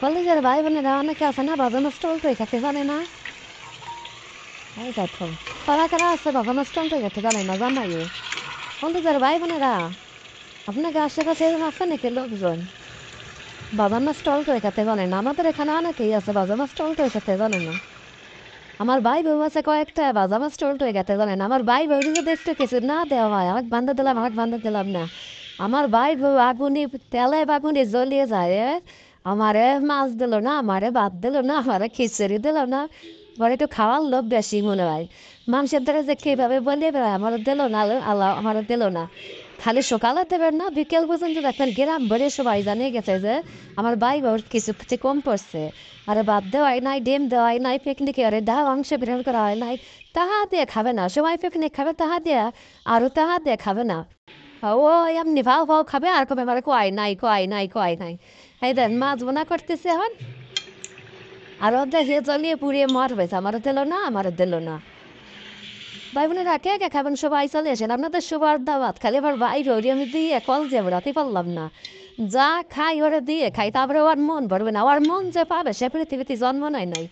কলেজের ভাই বোনেরা অনেকে আছে না বাজানো স্টল করে খেতে জানে না। এই দেখো কারা কারা আছে বাজানো স্টল করে খেতে জানে না জানাই। কলেজের ভাই বোনেরা আপনাকে আশেপাশে এরকম আছে নাকি লোকজন বাজানো স্টল করে খেতে জানে না? আমাদের এখানে অনেকেই আছে বাজানো স্টল করে খেতে জানে না। আমার ভাই বউ আছে কয়েকটা বাজানো স্টল করে খেতে জানে না। আমার ভাই বউ যদি একটু কিছু না দেওয়া হয় আমাকে বান্ধা দিলাম না। আমার ভাই বউ আগুনি তেলে বাগুনি জ্বলিয়ে যায় আমারে মাছ দিল না, আমারে ভাত দিল না, আমারে খিচুড়ি দিল না। পরে একটু খাওয়ার লোভ বেশি মনে হয়। মানুষের দ্বারা যে কীভাবে বলে বেড়ায় আমার দিল না, আল্লাহ আমার দিল না। খালি সকালে দেবেন না বিকেল পর্যন্ত দেখবেন গ্রাম ভরে সবাই জানিয়ে গেছে যে আমার ভাই বউর কিছু কিছু কম পড়ছে। আরে ভাত দেওয়াই নাই, ডিম দেওয়াই নাই, পিকনিকে আরে ডাল অংশ বিতরণ করা হয় নাই। তাহা দিয়ে খাবে না, সবাই পিকনিক খাবে তাহা দিয়ে, আরও তাহা দিয়ে খাবে না। ও এমনি ভাও ভাও খাবে আর কবে আমার কয় নাই। এই দেন মাছ বোনা করতেছে এখন আর ওদের হে জ্বলিয়ে পুড়িয়ে মারবে, আমারও দিল না। ভাই বোনেরা কে কে খাবেন সবাই চলে আসেন, আপনাদের সবার দাওয়াত। খালি আবার বাইরে ওরি আমি দিয়ে কল যাবো রাতে পারলাম না। যা খাই ওরে দিয়ে খাই, তারপরে ওর মন ভরবে না, ওর মন যে পাবে সে পৃথিবীতে জন্ম নেয় নাই।